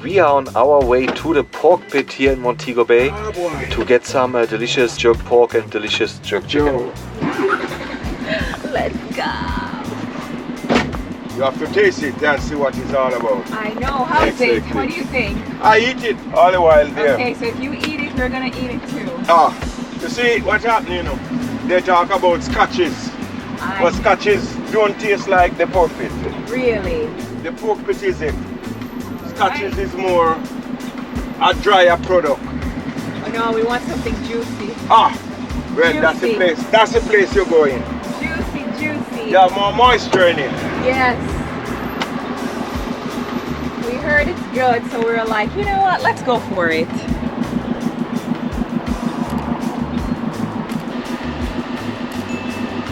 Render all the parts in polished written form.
we are on our way to the pork pit here in Montego Bay to get some delicious jerk pork and delicious jerk chicken. Let's go. You have to taste it and see what it's all about. I know. How is it? What do you think? I eat it all the while there. Okay, so if you eat it, we're gonna eat it too. You see what's happening, you know? They talk about scotches. But scotches don't taste like the pork pit. Really? The pork pit is it. Scotches is more a drier product. Oh no, we want something juicy. Well, Juicy. That's the place you're going. Juicy, juicy. You have more moisture in it. Yes. We heard it's good, so we were like, you know what, let's go for it.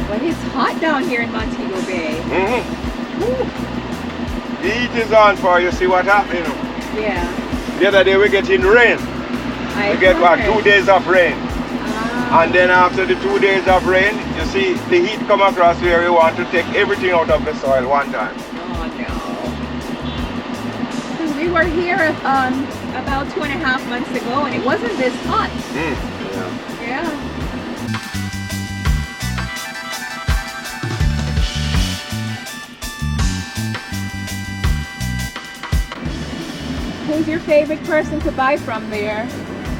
But it's hot down here in Montego Bay. The heat is on for you. See what happened, you know? Yeah. The other day we getting rain. We get what, 2 days of rain. And then after the 2 days of rain, you see the heat come across where we want to take everything out of the soil one time. Oh no. Because we were here about 2.5 months ago and it wasn't this hot. Yeah. Who's your favorite person to buy from there?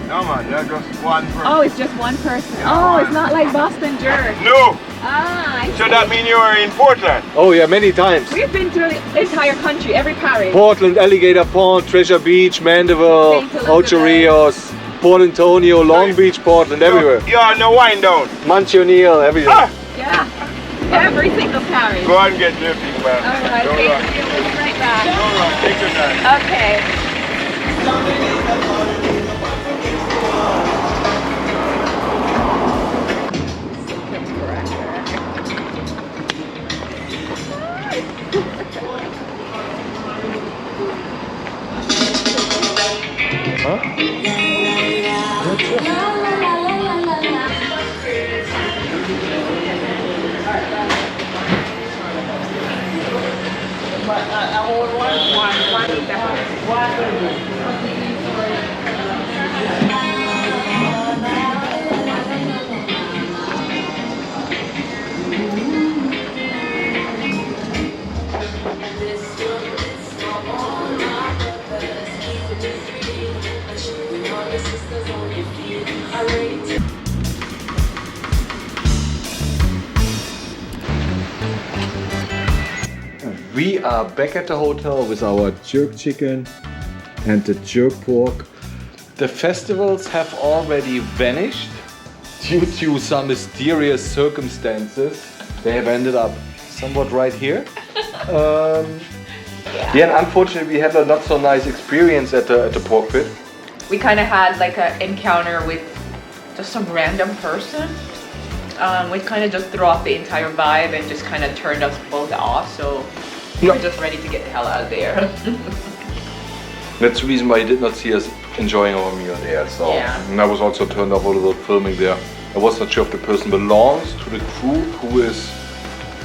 No man, there's just one person. Oh, it's just one person. Yeah, oh, one. It's not like Boston jerk. No! I So see. that means you are in Portland? Oh yeah, many times. We've been to the entire country, every parish. Portland, Alligator Pond, Treasure Beach, Mandeville, St. Elizabeth. Ocho Rios, Port Antonio, Long Beach, Portland, everywhere. You are no wind down. Muncie O'Neill, everything. Yeah, every single parish. Go and get your thing, man. All right, Don't thank run. you. We'll be right back. Don't run, take your time. Okay. We are back at the hotel with our jerk chicken and the jerk pork. The festivals have already vanished due to some mysterious circumstances. They have ended up somewhat right here. Yeah, and unfortunately we had a not so nice experience at the pork pit. We kind of had like an encounter with just some random person. Which kind of just threw off the entire vibe and just kind of turned us both off. So we were just ready to get the hell out of there. That's the reason why you did not see us enjoying our meal there. So Yeah. and I was also turned off a little filming there. I was not sure if the person belongs to the crew who is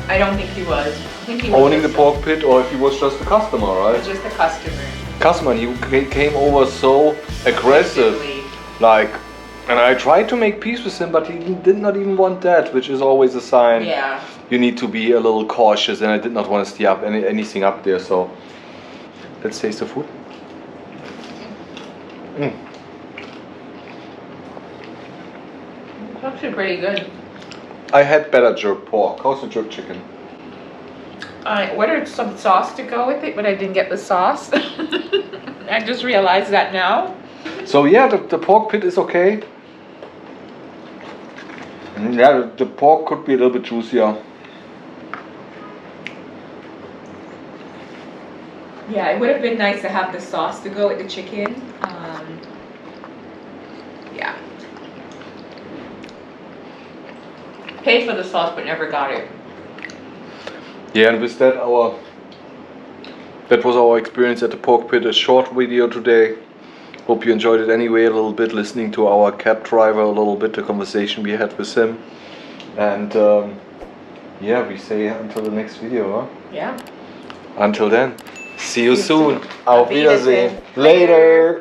I don't think he was. I think he was owning the just- pork pit, or if he was just a customer, right? Just a customer. Customer, and he came over so aggressive, Basically. like, and I tried to make peace with him, but he did not even want that, which is always a sign. Yeah. You need to be a little cautious, and I did not want to stir up anything up there. So let's taste the food. It's actually pretty good. I had better jerk pork. How's the jerk chicken? I ordered some sauce to go with it, but I didn't get the sauce. I just realized that now. So yeah, the pork pit is okay. Yeah, the pork could be a little bit juicier. Yeah, it would have been nice to have the sauce to go with the chicken. Yeah. Paid for the sauce, but never got it. Yeah, and with that, that was our experience at the pork pit. A short video today. Hope you enjoyed it anyway a little bit, listening to our cab driver a little bit, the conversation we had with him. And yeah, we say until the next video, huh? Yeah. Until then. See you soon. Auf Auf Wiedersehen. Wiedersehen. Later.